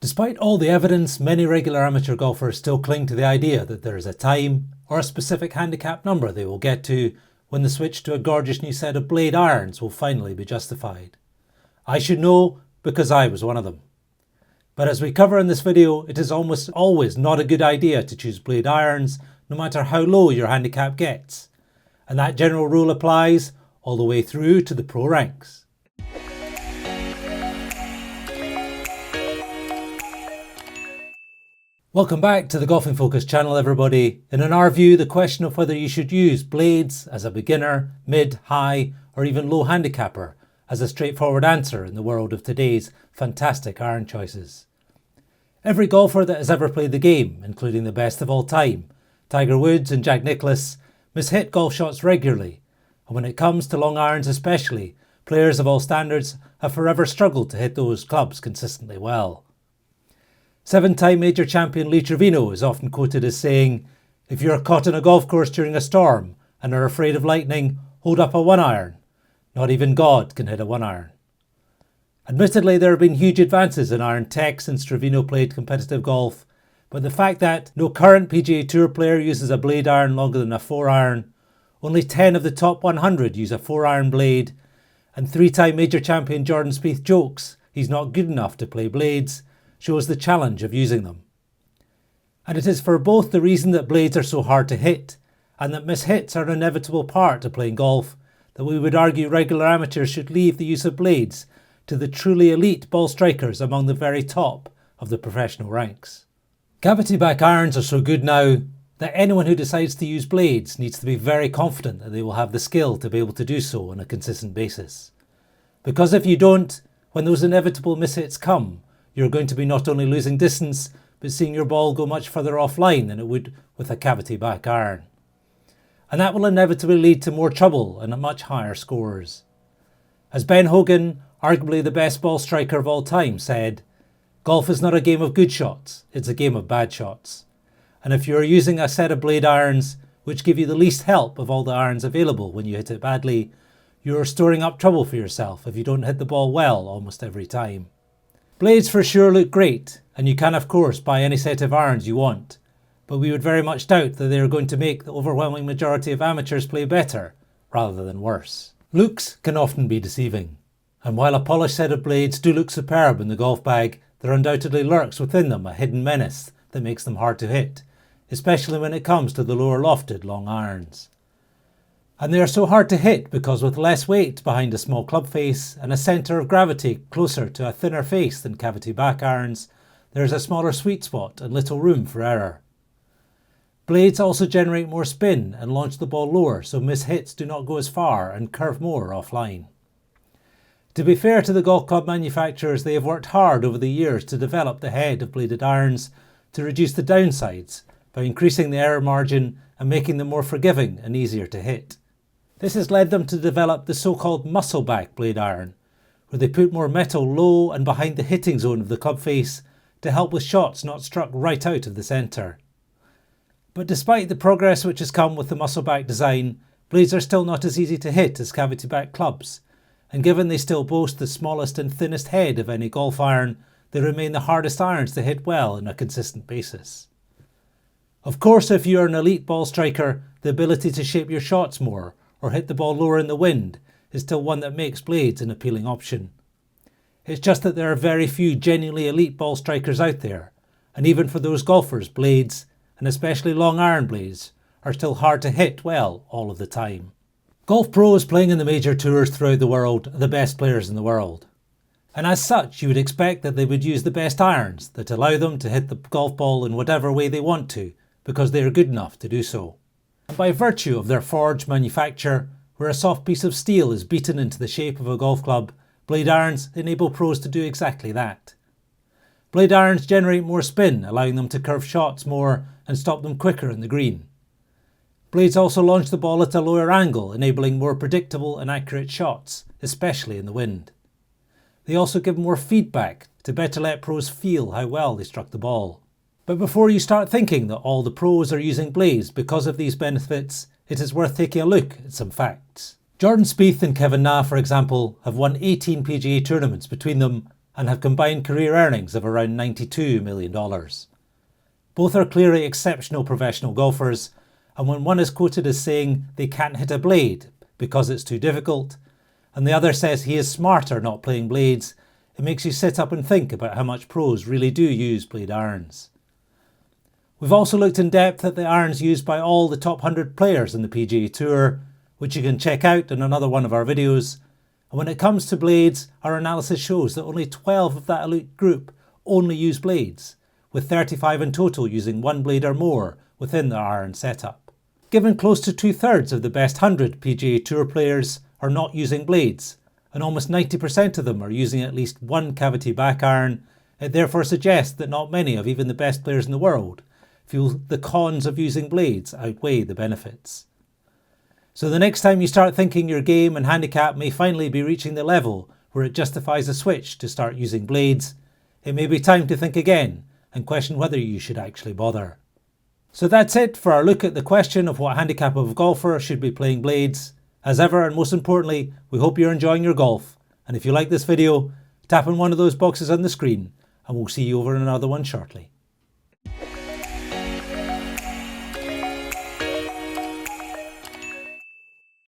Despite all the evidence, many regular amateur golfers still cling to the idea that there is a time or a specific handicap number they will get to when the switch to a gorgeous new set of blade irons will finally be justified. I should know because I was one of them. But as we cover in this video, it is almost always not a good idea to choose blade irons no matter how low your handicap gets. And that general rule applies all the way through to the pro ranks. Welcome back to the Golf in Focus channel, everybody. And in our view, the question of whether you should use blades as a beginner, mid, high, or even low handicapper has a straightforward answer in the world of today's fantastic iron choices. Every golfer that has ever played the game, including the best of all time, Tiger Woods and Jack Nicklaus, mishit golf shots regularly. And when it comes to long irons especially, players of all standards have forever struggled to hit those clubs consistently well. Seven-time major champion Lee Trevino is often quoted as saying, "If you're caught on a golf course during a storm and are afraid of lightning, hold up a one-iron. Not even God can hit a one-iron." Admittedly, there have been huge advances in iron tech since Trevino played competitive golf, but the fact that no current PGA Tour player uses a blade iron longer than a 4-iron, only 10 of the top 100 use a 4-iron blade, and three-time major champion Jordan Spieth jokes he's not good enough to play blades, shows the challenge of using them. And it is for both the reason that blades are so hard to hit and that mishits are an inevitable part of playing golf that we would argue regular amateurs should leave the use of blades to the truly elite ball strikers among the very top of the professional ranks. Cavity back irons are so good now that anyone who decides to use blades needs to be very confident that they will have the skill to be able to do so on a consistent basis. Because if you don't, when those inevitable mishits come, you're going to be not only losing distance, but seeing your ball go much further offline than it would with a cavity back iron. And that will inevitably lead to more trouble and at much higher scores. As Ben Hogan, arguably the best ball striker of all time, said, "Golf is not a game of good shots, it's a game of bad shots." And if you're using a set of blade irons, which give you the least help of all the irons available when you hit it badly, you're storing up trouble for yourself if you don't hit the ball well almost every time. Blades for sure look great, and you can of course buy any set of irons you want, but we would very much doubt that they are going to make the overwhelming majority of amateurs play better, rather than worse. Looks can often be deceiving, and while a polished set of blades do look superb in the golf bag, there undoubtedly lurks within them a hidden menace that makes them hard to hit, especially when it comes to the lower lofted long irons. And they are so hard to hit because with less weight behind a small club face and a centre of gravity closer to a thinner face than cavity back irons, there is a smaller sweet spot and little room for error. Blades also generate more spin and launch the ball lower, so mishits do not go as far and curve more offline. To be fair to the golf club manufacturers, they have worked hard over the years to develop the head of bladed irons to reduce the downsides by increasing the error margin and making them more forgiving and easier to hit. This has led them to develop the so-called muscle back blade iron, where they put more metal low and behind the hitting zone of the club face to help with shots not struck right out of the centre. But despite the progress which has come with the muscle back design, blades are still not as easy to hit as cavity back clubs, and given they still boast the smallest and thinnest head of any golf iron, they remain the hardest irons to hit well on a consistent basis. Of course, if you are an elite ball striker, the ability to shape your shots more or hit the ball lower in the wind is still one that makes blades an appealing option. It's just that there are very few genuinely elite ball strikers out there, and even for those golfers, blades, and especially long iron blades, are still hard to hit well all of the time. Golf pros playing in the major tours throughout the world are the best players in the world. And as such, you would expect that they would use the best irons that allow them to hit the golf ball in whatever way they want to, because they are good enough to do so. And by virtue of their forged manufacture, where a soft piece of steel is beaten into the shape of a golf club, blade irons enable pros to do exactly that. Blade irons generate more spin, allowing them to curve shots more and stop them quicker in the green. Blades also launch the ball at a lower angle, enabling more predictable and accurate shots, especially in the wind. They also give more feedback to better let pros feel how well they struck the ball. But before you start thinking that all the pros are using blades because of these benefits, it is worth taking a look at some facts. Jordan Spieth and Kevin Na, for example, have won 18 PGA tournaments between them and have combined career earnings of around $92 million. Both are clearly exceptional professional golfers, and when one is quoted as saying they can't hit a blade because it's too difficult, and the other says he is smarter not playing blades, it makes you sit up and think about how much pros really do use blade irons. We've also looked in depth at the irons used by all the top 100 players in the PGA Tour, which you can check out in another one of our videos. And when it comes to blades, our analysis shows that only 12 of that elite group only use blades, with 35 in total using one blade or more within their iron setup. Given close to 2/3 of the best 100 PGA Tour players are not using blades, and almost 90% of them are using at least one cavity back iron, it therefore suggests that not many of even the best players in the world feel the cons of using blades outweigh the benefits. So the next time you start thinking your game and handicap may finally be reaching the level where it justifies a switch to start using blades, it may be time to think again and question whether you should actually bother. So that's it for our look at the question of what handicap of a golfer should be playing blades. As ever, and most importantly, we hope you're enjoying your golf. And if you like this video, tap on one of those boxes on the screen and we'll see you over in another one shortly.